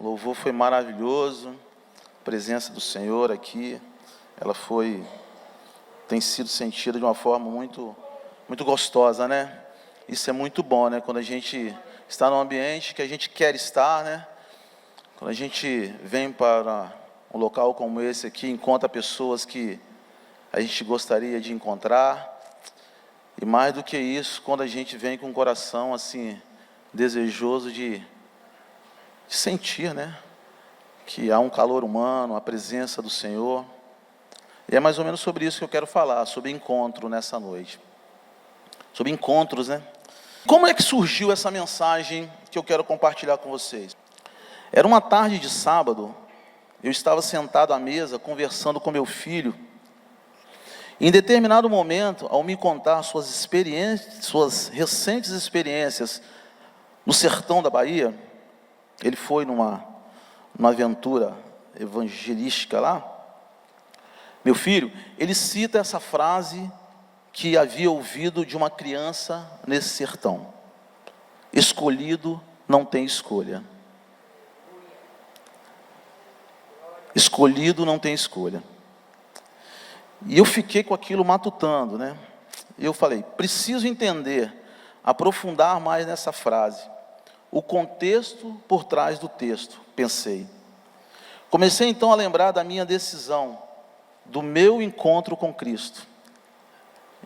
louvor foi maravilhoso, a presença do Senhor aqui, ela tem sido sentida de uma forma muito gostosa, né? Isso é muito bom, né? Quando a gente está num ambiente que a gente quer estar, né? Quando a gente vem para um local como esse aqui, encontra pessoas que a gente gostaria de encontrar, e mais do que isso, quando a gente vem com o coração assim, desejoso de sentir, né? Que há um calor humano, a presença do Senhor. E é mais ou menos sobre isso que eu quero falar, sobre encontro nessa noite. Sobre encontros, né? Como é que surgiu essa mensagem que eu quero compartilhar com vocês? Era uma tarde de sábado, eu estava sentado à mesa, conversando com meu filho. Em determinado momento, ao me contar suas recentes experiências no sertão da Bahia, ele foi numa aventura evangelística lá. Meu filho, ele cita essa frase que havia ouvido de uma criança nesse sertão: escolhido não tem escolha. Escolhido não tem escolha. E eu fiquei com aquilo matutando, né? E eu falei, preciso entender, aprofundar mais nessa frase, o contexto por trás do texto, pensei. Comecei então a lembrar da minha decisão, do meu encontro com Cristo.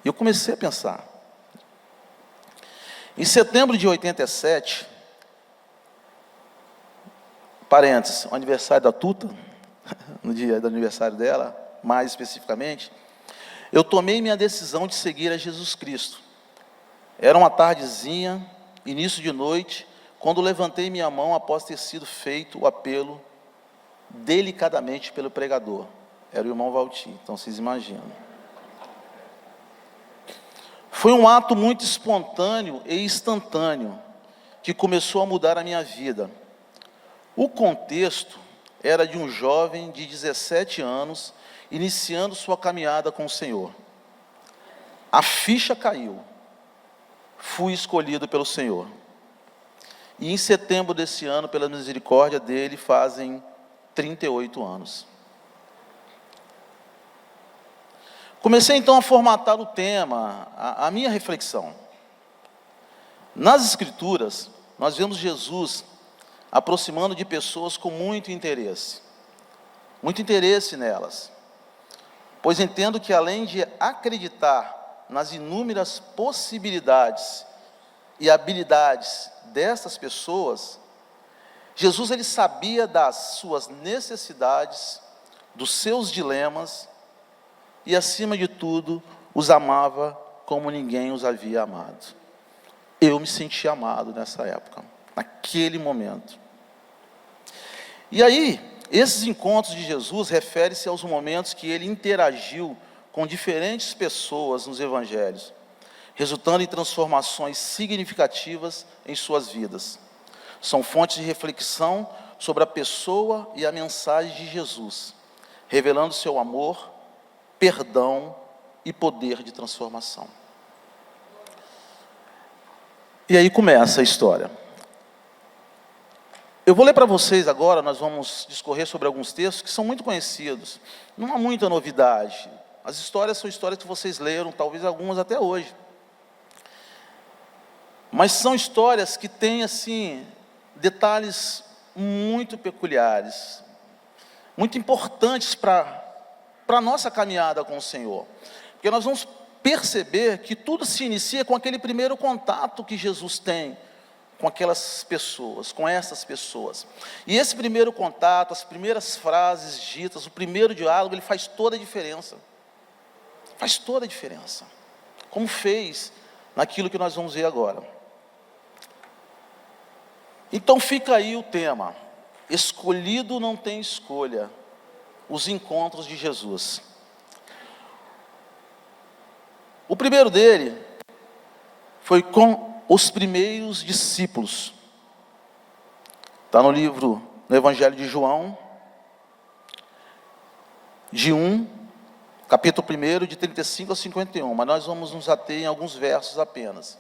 E eu comecei a pensar. Em setembro de 87, parênteses, o aniversário da Tuta, no dia do aniversário dela, mais especificamente, eu tomei minha decisão de seguir a Jesus Cristo. Era uma tardezinha, início de noite, quando levantei minha mão após ter sido feito o apelo delicadamente pelo pregador. Era o irmão Valti, então vocês imaginam. Foi um ato muito espontâneo e instantâneo, que começou a mudar a minha vida. O contexto era de um jovem de 17 anos, iniciando sua caminhada com o Senhor. A ficha caiu. Fui escolhido pelo Senhor. E em setembro desse ano, pela misericórdia dele, fazem 38 anos. Comecei então a formatar o tema, a minha reflexão. Nas Escrituras, nós vemos Jesus aproximando de pessoas com muito interesse nelas. Pois entendo que além de acreditar nas inúmeras possibilidades e habilidades dessas pessoas, Jesus ele sabia das suas necessidades, dos seus dilemas e, acima de tudo, os amava como ninguém os havia amado. Eu me senti amado nessa época, naquele momento. E aí, esses encontros de Jesus referem-se aos momentos que ele interagiu com diferentes pessoas nos evangelhos, resultando em transformações significativas em suas vidas. São fontes de reflexão sobre a pessoa e a mensagem de Jesus, revelando seu amor, perdão e poder de transformação. E aí começa a história. Eu vou ler para vocês agora, nós vamos discorrer sobre alguns textos que são muito conhecidos. Não há muita novidade. As histórias são histórias que vocês leram, talvez algumas até hoje. Mas são histórias que têm, assim, detalhes muito peculiares, muito importantes para a nossa caminhada com o Senhor. Porque nós vamos perceber que tudo se inicia com aquele primeiro contato que Jesus tem com aquelas pessoas, com essas pessoas. E esse primeiro contato, as primeiras frases ditas, o primeiro diálogo, ele faz toda a diferença. Faz toda a diferença. Como fez naquilo que nós vamos ver agora. Então fica aí o tema. Escolhido não tem escolha. Os encontros de Jesus. O primeiro dele foi com os primeiros discípulos. Está no Evangelho de João, capítulo 1, de 35 a 51, mas nós vamos nos ater em alguns versos apenas.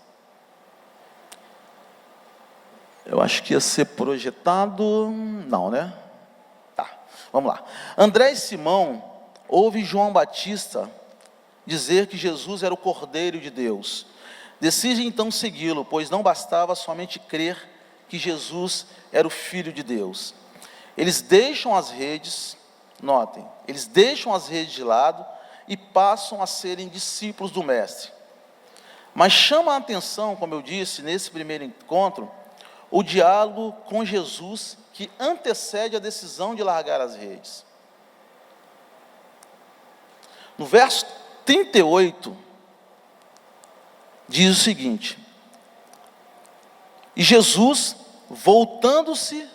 Eu acho que ia ser projetado, não, né? Tá, vamos lá. André e Simão ouvem João Batista dizer que Jesus era o Cordeiro de Deus. Decidem então segui-lo, pois não bastava somente crer que Jesus era o Filho de Deus. Eles deixam as redes, notem, eles deixam as redes de lado e passam a serem discípulos do Mestre. Mas chama a atenção, como eu disse, nesse primeiro encontro, o diálogo com Jesus que antecede a decisão de largar as redes. No verso 38, diz o seguinte: e Jesus, voltando-se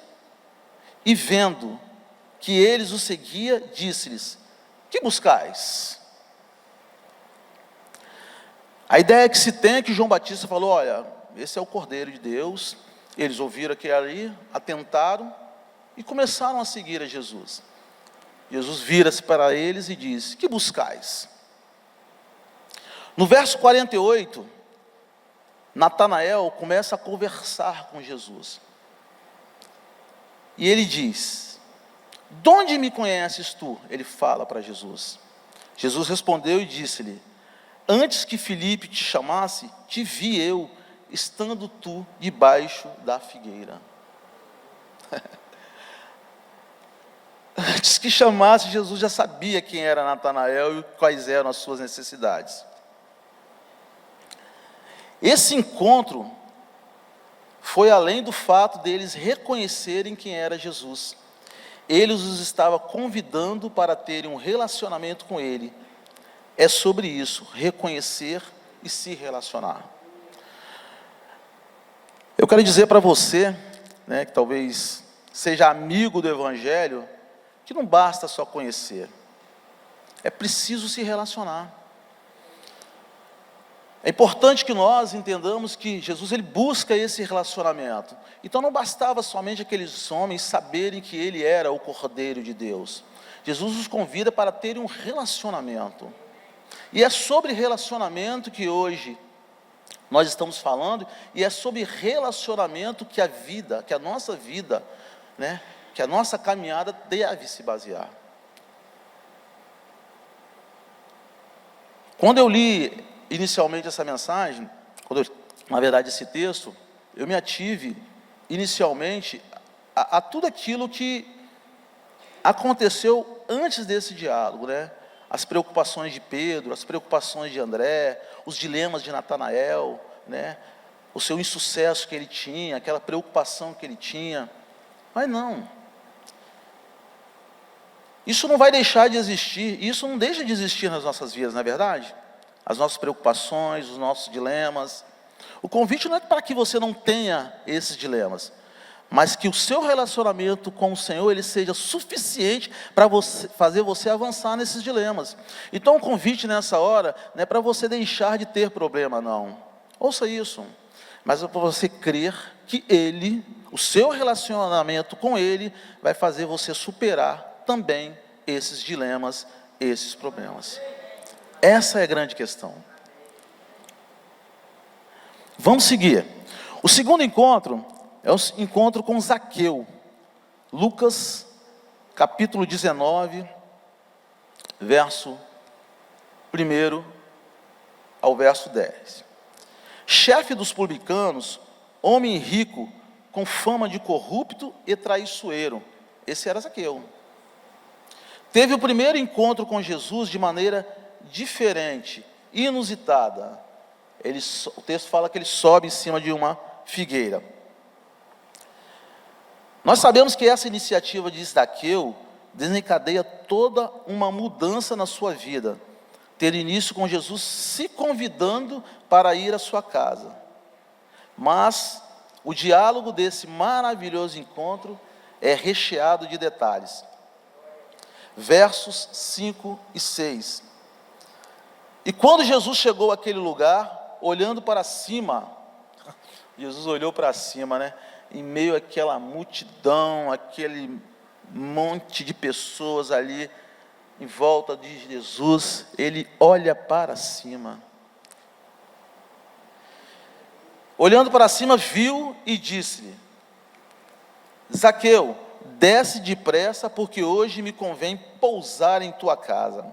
e vendo que eles o seguiam, disse-lhes: que buscais? A ideia que se tem é que João Batista falou: olha, esse é o Cordeiro de Deus. Eles ouviram aquilo ali, atentaram e começaram a seguir a Jesus. Jesus vira-se para eles e diz: que buscais? No verso 48, Natanael começa a conversar com Jesus. E ele diz: de onde me conheces tu? Ele fala para Jesus. Jesus respondeu e disse-lhe: antes que Filipe te chamasse, te vi eu, estando tu debaixo da figueira. Antes que chamasse, Jesus já sabia quem era Natanael e quais eram as suas necessidades. Esse encontro foi além do fato deles reconhecerem quem era Jesus. Ele os estava convidando para terem um relacionamento com Ele. É sobre isso, reconhecer e se relacionar. Eu quero dizer para você, né, que talvez seja amigo do Evangelho, que não basta só conhecer, é preciso se relacionar. É importante que nós entendamos que Jesus, ele busca esse relacionamento. Então não bastava somente aqueles homens saberem que ele era o Cordeiro de Deus. Jesus os convida para terem um relacionamento. E é sobre relacionamento que hoje nós estamos falando, e é sobre relacionamento que a vida, que a nossa vida, né, que a nossa caminhada deve se basear. Quando eu li inicialmente essa mensagem, na verdade esse texto, eu me ative inicialmente a tudo aquilo que aconteceu antes desse diálogo, né? As preocupações de Pedro, as preocupações de André, os dilemas de Natanael, né? O seu insucesso que ele tinha, aquela preocupação que ele tinha. Mas não. Isso não vai deixar de existir, isso não deixa de existir nas nossas vidas, não é verdade? As nossas preocupações, os nossos dilemas. O convite não é para que você não tenha esses dilemas, mas que o seu relacionamento com o Senhor, ele seja suficiente para fazer você avançar nesses dilemas. Então o convite nessa hora não é para você deixar de ter problema, não. Ouça isso. Mas é para você crer que Ele, o seu relacionamento com Ele, vai fazer você superar também esses dilemas, esses problemas. Essa é a grande questão. Vamos seguir. O segundo encontro é o encontro com Zaqueu. Lucas, capítulo 19, verso 1 ao verso 10. Chefe dos publicanos, homem rico, com fama de corrupto e traiçoeiro. Esse era Zaqueu. Teve o primeiro encontro com Jesus de maneira diferente, inusitada. O texto fala que ele sobe em cima de uma figueira. Nós sabemos que essa iniciativa de Zaqueu desencadeia toda uma mudança na sua vida, ter início com Jesus se convidando para ir à sua casa. Mas o diálogo desse maravilhoso encontro é recheado de detalhes. Versos 5 e 6. E quando Jesus chegou àquele lugar, olhando para cima, Jesus olhou para cima, né? Em meio àquela multidão, aquele monte de pessoas ali em volta de Jesus, ele olha para cima. Olhando para cima, viu e disse-lhe: Zaqueu, desce depressa, porque hoje me convém pousar em tua casa.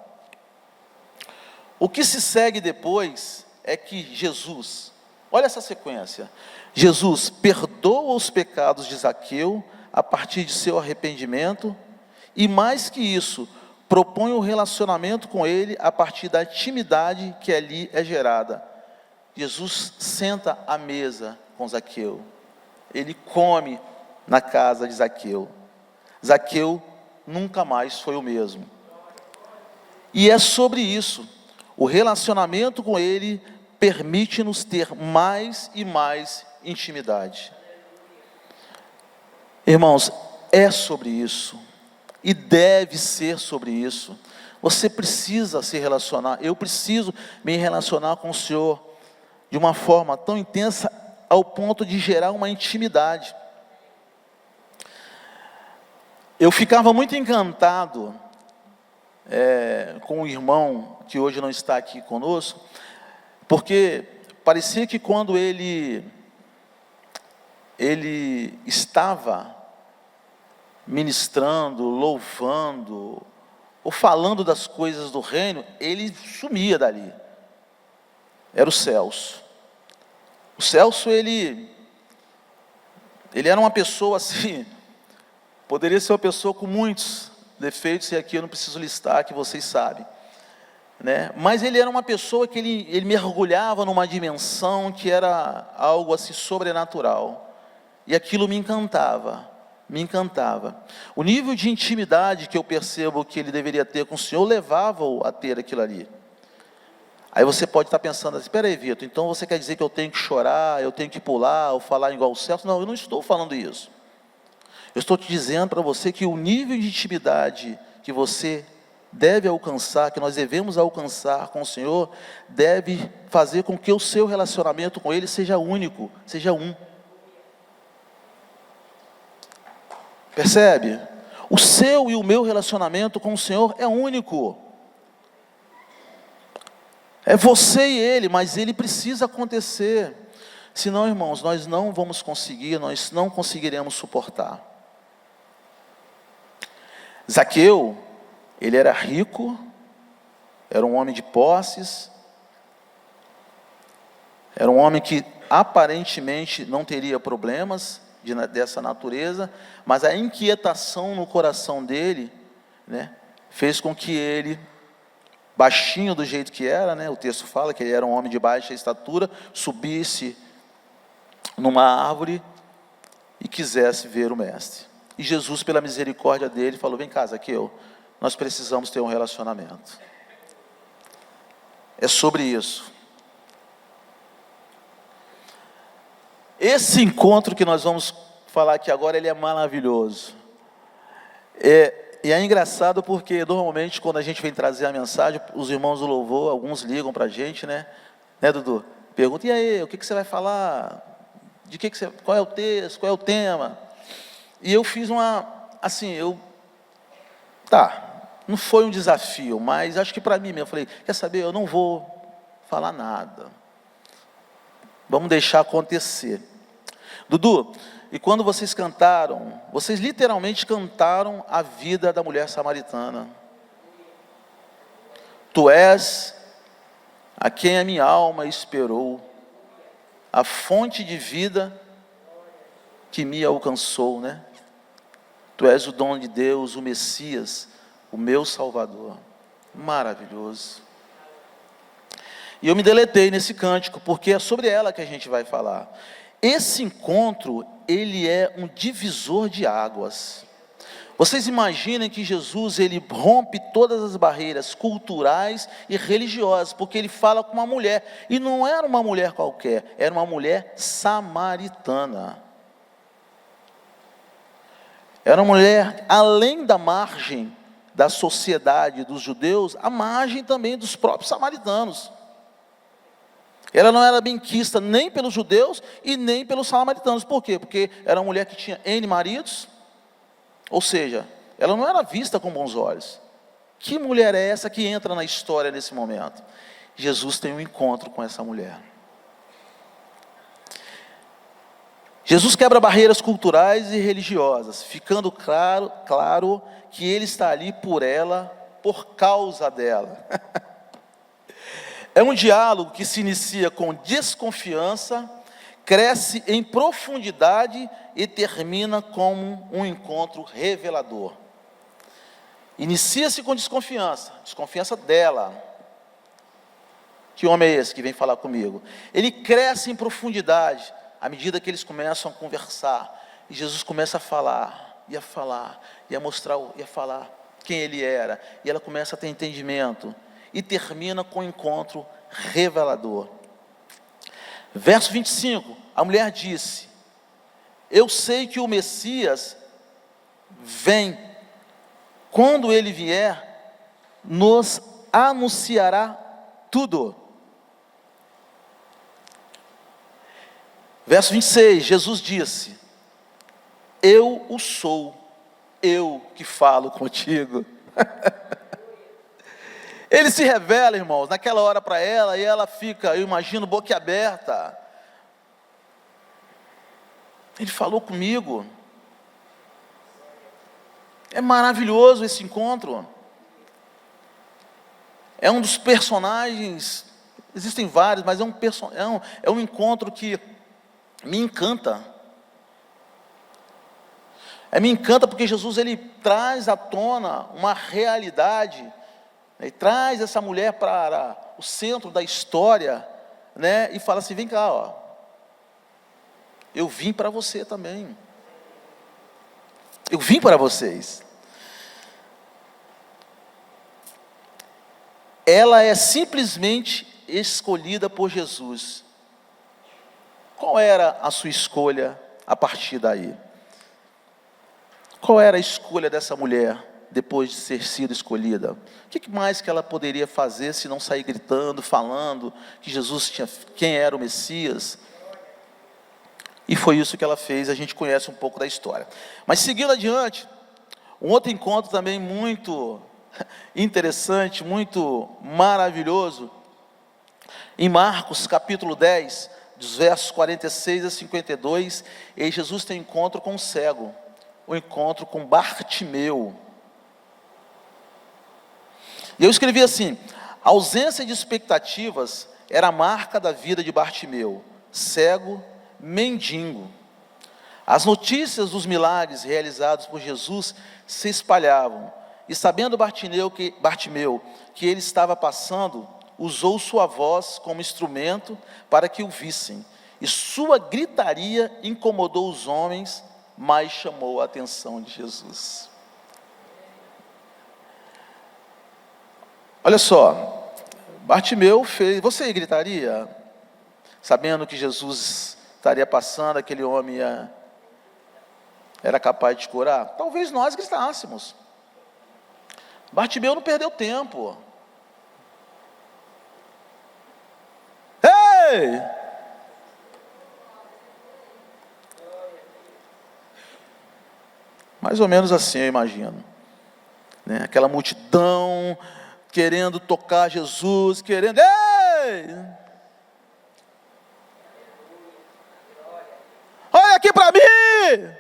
O que se segue depois é que Jesus, olha essa sequência, Jesus perdoa os pecados de Zaqueu a partir de seu arrependimento, e mais que isso, propõe um relacionamento com ele a partir da intimidade que ali é gerada. Jesus senta à mesa com Zaqueu, ele come na casa de Zaqueu. Zaqueu nunca mais foi o mesmo. E é sobre isso, o relacionamento com ele permite-nos ter mais e mais intimidade. Irmãos, é sobre isso, e deve ser sobre isso. Você precisa se relacionar, eu preciso me relacionar com o Senhor de uma forma tão intensa, ao ponto de gerar uma intimidade. Eu ficava muito encantado com o irmão que hoje não está aqui conosco, porque parecia que quando ele estava ministrando, louvando, ou falando das coisas do reino, ele sumia dali. Era o Celso. O Celso, ele era uma pessoa assim, poderia ser uma pessoa com muitos defeitos, e aqui eu não preciso listar, que vocês sabem, né? Mas ele era uma pessoa que ele mergulhava numa dimensão que era algo assim sobrenatural, e aquilo me encantava. O nível de intimidade que eu percebo que ele deveria ter com o Senhor, levava-o a ter aquilo ali. Aí você pode estar pensando assim, espera aí, Vitor, então você quer dizer que eu tenho que chorar, eu tenho que pular, ou falar igual o Celso? Não, eu não estou falando isso. Eu estou te dizendo para você que o nível de intimidade que você deve alcançar, que nós devemos alcançar com o Senhor, deve fazer com que o seu relacionamento com Ele seja único, seja um. Percebe? O seu e o meu relacionamento com o Senhor é único. É você e Ele, mas Ele precisa acontecer. Senão, irmãos, nós não vamos conseguir, nós não conseguiremos suportar. Zaqueu, ele era rico, era um homem de posses, era um homem que aparentemente não teria problemas dessa natureza, mas a inquietação no coração dele, né, fez com que ele, baixinho do jeito que era, né, o texto fala que ele era um homem de baixa estatura, subisse numa árvore e quisesse ver o mestre. E Jesus, pela misericórdia dele, falou, vem cá, Zaqueu, nós precisamos ter um relacionamento. É sobre isso. Esse encontro que nós vamos falar aqui agora, ele é maravilhoso. E é engraçado porque, normalmente, quando a gente vem trazer a mensagem, os irmãos do louvor, alguns ligam para a gente, né, Dudu? Perguntam, e aí, o que você vai falar? Qual é o texto, qual é o tema? E eu fiz não foi um desafio, mas acho que para mim mesmo, eu falei, quer saber, eu não vou falar nada. Vamos deixar acontecer. Dudu, e quando vocês cantaram, vocês literalmente cantaram a vida da mulher samaritana. Tu és a quem a minha alma esperou, a fonte de vida que me alcançou, né? Tu és o dom de Deus, o Messias, o meu Salvador. Maravilhoso. E eu me deletei nesse cântico, porque é sobre ela que a gente vai falar. Esse encontro, ele é um divisor de águas. Vocês imaginem que Jesus, ele rompe todas as barreiras culturais e religiosas, porque ele fala com uma mulher, e não era uma mulher qualquer, era uma mulher samaritana. Era uma mulher, além da margem da sociedade dos judeus, a margem também dos próprios samaritanos. Ela não era benquista nem pelos judeus e nem pelos samaritanos. Por quê? Porque era uma mulher que tinha N maridos, ou seja, ela não era vista com bons olhos. Que mulher é essa que entra na história nesse momento? Jesus tem um encontro com essa mulher. Jesus quebra barreiras culturais e religiosas, ficando claro que Ele está ali por ela, por causa dela. É um diálogo que se inicia com desconfiança, cresce em profundidade e termina como um encontro revelador. Inicia-se com desconfiança dela. Que homem é esse que vem falar comigo? Ele cresce em profundidade, à medida que eles começam a conversar, e Jesus começa a falar, e a mostrar, e a falar quem ele era, e ela começa a ter entendimento, e termina com um encontro revelador. Verso 25, a mulher disse: eu sei que o Messias vem, quando ele vier, nos anunciará tudo. Verso 26, Jesus disse: eu o sou, eu que falo contigo. Ele se revela, irmãos, naquela hora para ela, e ela fica, eu imagino, boquiaberta. Ele falou comigo. É maravilhoso esse encontro. É um dos personagens, existem vários, mas é um encontro que me encanta. Me encanta porque Jesus, ele traz à tona uma realidade, ele traz essa mulher para o centro da história, né, e fala assim: vem cá, ó, eu vim para você também, eu vim para vocês. Ela é simplesmente escolhida por Jesus. Qual era a sua escolha a partir daí? Qual era a escolha dessa mulher depois de ter sido escolhida? O que mais que ela poderia fazer se não sair gritando, falando que Jesus quem era o Messias? E foi isso que ela fez. A gente conhece um pouco da história. Mas seguindo adiante, um outro encontro também muito interessante, muito maravilhoso, em Marcos capítulo 10, dos versos 46 a 52, e Jesus tem um encontro com um cego, um encontro com Bartimeu. E eu escrevi assim: a ausência de expectativas era a marca da vida de Bartimeu, cego, mendigo. As notícias dos milagres realizados por Jesus se espalhavam, e sabendo Bartimeu que ele estava passando, usou sua voz como instrumento para que o vissem, e sua gritaria incomodou os homens, mas chamou a atenção de Jesus. Olha só, Bartimeu fez, você gritaria, sabendo que Jesus estaria passando, aquele homem era capaz de te curar? Talvez nós gritássemos. Bartimeu não perdeu tempo. Ei! Mais ou menos assim, eu imagino, né? Aquela multidão querendo tocar Jesus, querendo, ei! Olha aqui para mim!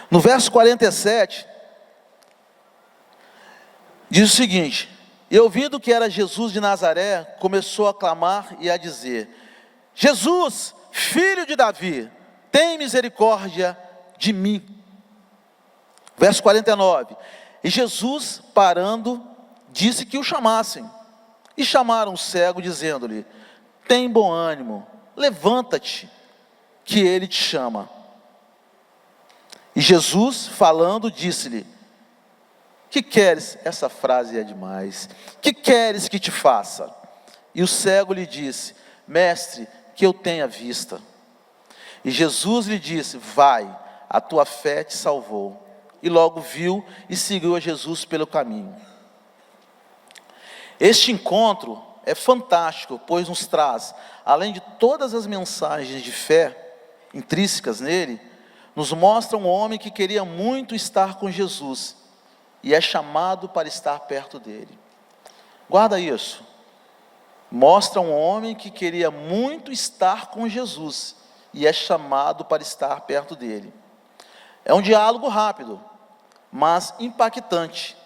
No verso 47, diz o seguinte: e ouvindo que era Jesus de Nazaré, começou a clamar e a dizer: Jesus, filho de Davi, tem misericórdia de mim. Verso 49, e Jesus, parando, disse que o chamassem, e chamaram o cego, dizendo-lhe: tem bom ânimo, levanta-te, que ele te chama. E Jesus, falando, disse-lhe: que queres? Essa frase é demais. Que queres que te faça? E o cego lhe disse: mestre, que eu tenha vista. E Jesus lhe disse: vai, a tua fé te salvou. E logo viu e seguiu a Jesus pelo caminho. Este encontro é fantástico, pois nos traz, além de todas as mensagens de fé intrínsecas nele, nos mostra um homem que queria muito estar com Jesus, e é chamado para estar perto dele. Guarda isso. mostra um homem que queria muito estar com Jesus e é chamado para estar perto dele. É um diálogo rápido, mas impactante.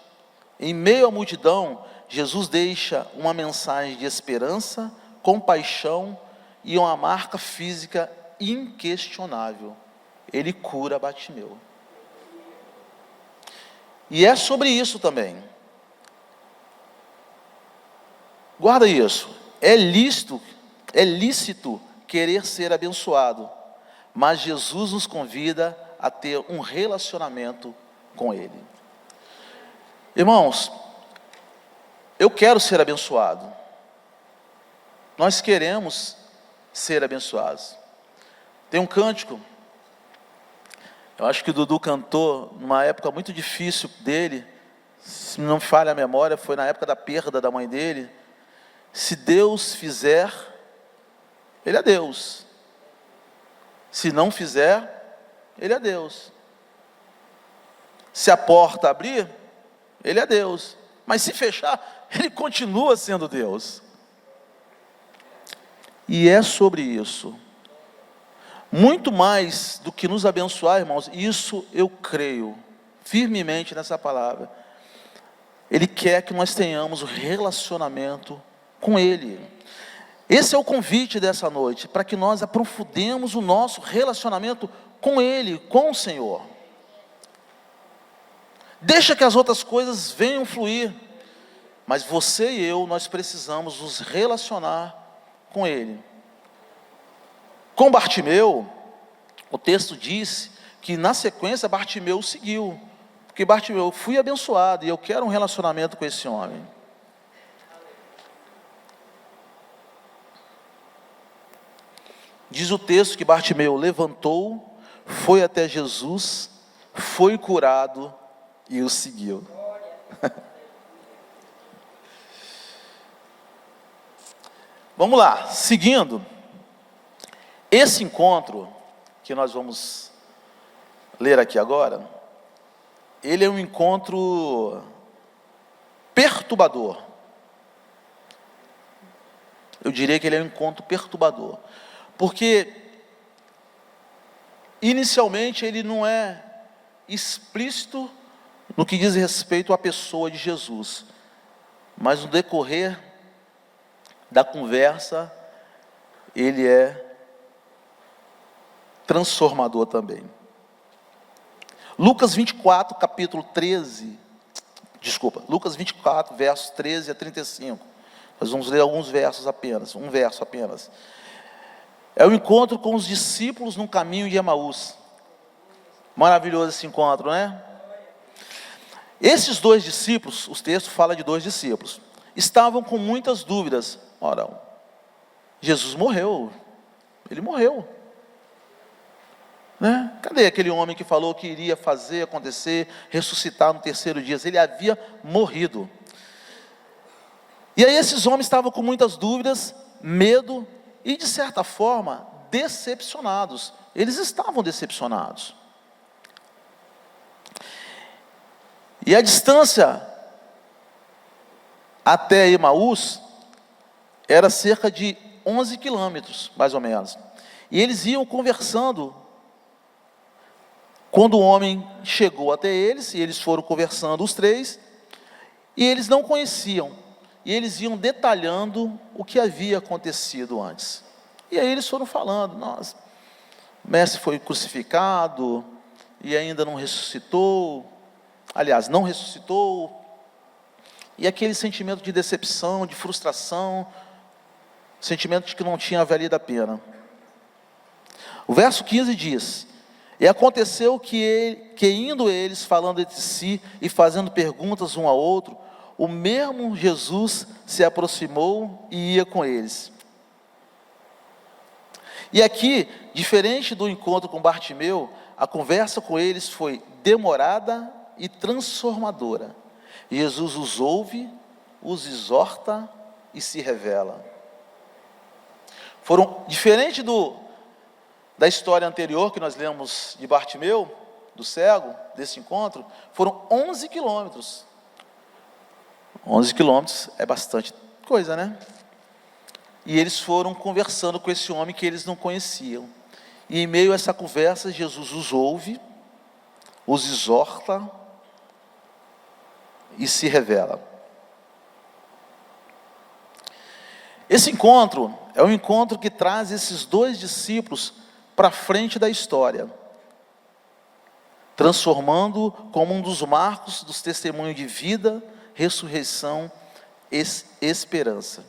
Em meio à multidão, Jesus deixa uma mensagem de esperança, compaixão e uma marca física inquestionável. Ele cura Bartimeu. E é sobre isso também. Guarda isso. É lícito querer ser abençoado, mas Jesus nos convida a ter um relacionamento com Ele. Irmãos, eu quero ser abençoado. Nós queremos ser abençoados. Tem um cântico, eu acho que o Dudu cantou numa época muito difícil dele, se não me falha a memória, foi na época da perda da mãe dele. Se Deus fizer, Ele é Deus. Se não fizer, Ele é Deus. Se a porta abrir, Ele é Deus. Mas se fechar, Ele continua sendo Deus. E é sobre isso. Muito mais do que nos abençoar, irmãos, isso eu creio firmemente nessa palavra. Ele quer que nós tenhamos um relacionamento com Ele. Esse é o convite dessa noite, para que nós aprofundemos o nosso relacionamento com Ele, com o Senhor. Deixa que as outras coisas venham fluir, mas você e eu, nós precisamos nos relacionar com Ele. Com Bartimeu, o texto diz que na sequência Bartimeu o seguiu, porque Bartimeu, eu fui abençoado e eu quero um relacionamento com esse homem. Diz o texto que Bartimeu levantou, foi até Jesus, foi curado e o seguiu. Vamos lá, seguindo. Esse encontro que nós vamos ler aqui agora, ele é um encontro perturbador. Eu diria que ele é um encontro perturbador. Porque, inicialmente, ele não é explícito no que diz respeito à pessoa de Jesus. Mas no decorrer da conversa, ele é transformador também. Lucas 24, Lucas 24, versos 13 a 35. Nós vamos ler alguns versos apenas, um verso apenas. É o encontro com os discípulos no caminho de Emaús. Maravilhoso esse encontro, né? Esses dois discípulos, os textos falam de dois discípulos, estavam com muitas dúvidas. Ora, Jesus morreu, ele morreu. Né? Cadê aquele homem que falou que iria fazer acontecer, ressuscitar no terceiro dia? Ele havia morrido. E aí esses homens estavam com muitas dúvidas, medo e de certa forma decepcionados. Eles estavam decepcionados. E a distância até Emaús era cerca de 11 quilômetros, mais ou menos. E eles iam conversando. Quando o homem chegou até eles, e eles foram conversando os três, e eles não conheciam, e eles iam detalhando o que havia acontecido antes. E aí eles foram falando, nossa, o mestre foi crucificado, e ainda não ressuscitou, aliás, não ressuscitou, e aquele sentimento de decepção, de frustração, sentimento de que não tinha valido a pena. O verso 15 diz: e aconteceu que indo eles falando entre si e fazendo perguntas um ao outro, o mesmo Jesus se aproximou e ia com eles. E aqui, diferente do encontro com Bartimeu, a conversa com eles foi demorada e transformadora. Jesus os ouve, os exorta e se revela. Diferente da história anterior que nós lemos de Bartimeu, do cego, desse encontro, foram 11 quilômetros. 11 quilômetros é bastante coisa, né? E eles foram conversando com esse homem que eles não conheciam. E em meio a essa conversa, Jesus os ouve, os exorta e se revela. Esse encontro é um encontro que traz esses dois discípulos para frente da história, transformando como um dos marcos dos testemunhos de vida, ressurreição e esperança.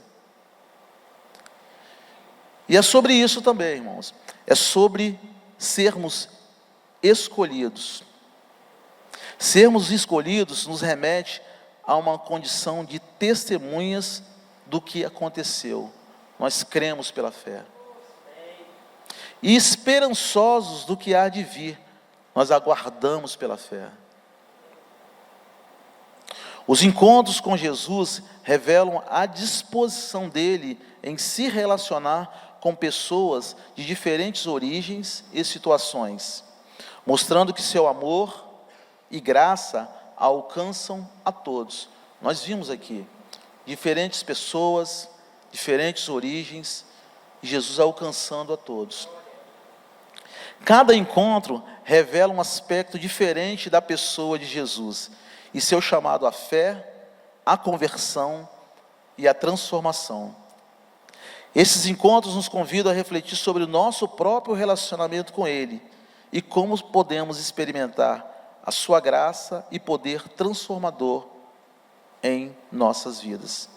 E é sobre isso também, irmãos. É sobre sermos escolhidos. Sermos escolhidos nos remete a uma condição de testemunhas do que aconteceu. Nós cremos pela fé. E esperançosos do que há de vir, nós aguardamos pela fé. Os encontros com Jesus revelam a disposição dele em se relacionar com pessoas de diferentes origens e situações, mostrando que seu amor e graça alcançam a todos. Nós vimos aqui diferentes pessoas, diferentes origens, e Jesus alcançando a todos. Cada encontro revela um aspecto diferente da pessoa de Jesus e seu chamado à fé, à conversão e à transformação. Esses encontros nos convidam a refletir sobre o nosso próprio relacionamento com Ele e como podemos experimentar a sua graça e poder transformador em nossas vidas.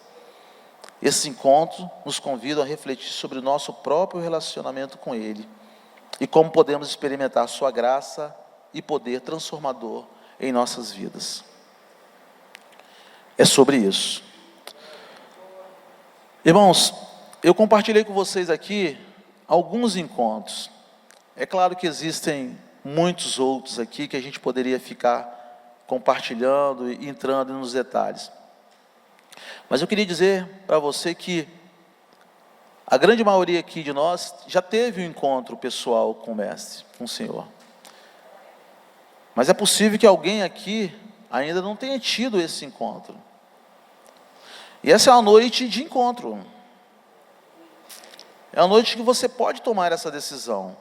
Esse encontro nos convida a refletir sobre o nosso próprio relacionamento com Ele e como podemos experimentar a sua graça e poder transformador em nossas vidas. É sobre isso. Irmãos, eu compartilhei com vocês aqui alguns encontros. É claro que existem muitos outros aqui que a gente poderia ficar compartilhando e entrando nos detalhes. Mas eu queria dizer para você que a grande maioria aqui de nós já teve um encontro pessoal com o Mestre, com o Senhor. Mas é possível que alguém aqui ainda não tenha tido esse encontro. E essa é uma noite de encontro. É a noite que você pode tomar essa decisão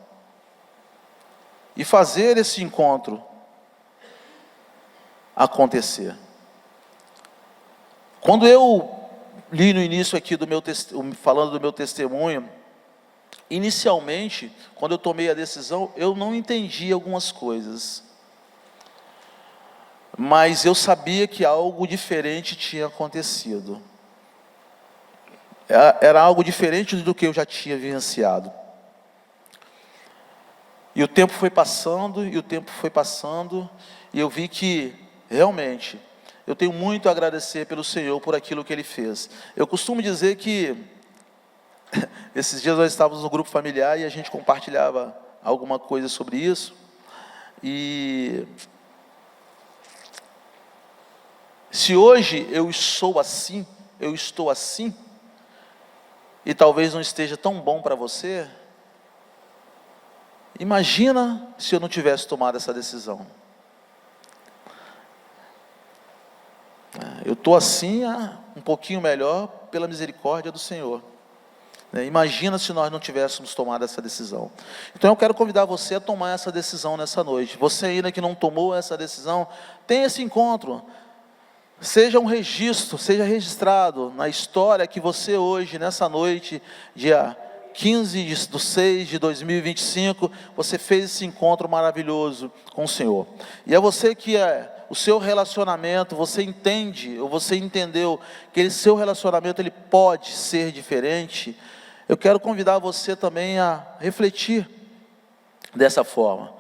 e fazer esse encontro acontecer. Quando eu li no início aqui falando do meu testemunho, inicialmente, quando eu tomei a decisão, eu não entendi algumas coisas, mas eu sabia que algo diferente tinha acontecido. Era algo diferente do que eu já tinha vivenciado. E o tempo foi passando, e eu vi que, realmente, eu tenho muito a agradecer pelo Senhor por aquilo que Ele fez. Eu costumo dizer que, esses dias nós estávamos no grupo familiar e a gente compartilhava alguma coisa sobre isso, e se hoje eu estou assim, e talvez não esteja tão bom para você, imagina se eu não tivesse tomado essa decisão. Eu estou assim, um pouquinho melhor, pela misericórdia do Senhor. Imagina se nós não tivéssemos tomado essa decisão. Então eu quero convidar você a tomar essa decisão nessa noite. Você ainda que não tomou essa decisão, tenha esse encontro. Seja um registro, seja registrado na história que você hoje, nessa noite, dia 15/6/2025, você fez esse encontro maravilhoso com o Senhor. E é você que o seu relacionamento, você entende, ou você entendeu que esse seu relacionamento ele pode ser diferente. Eu quero convidar você também a refletir dessa forma.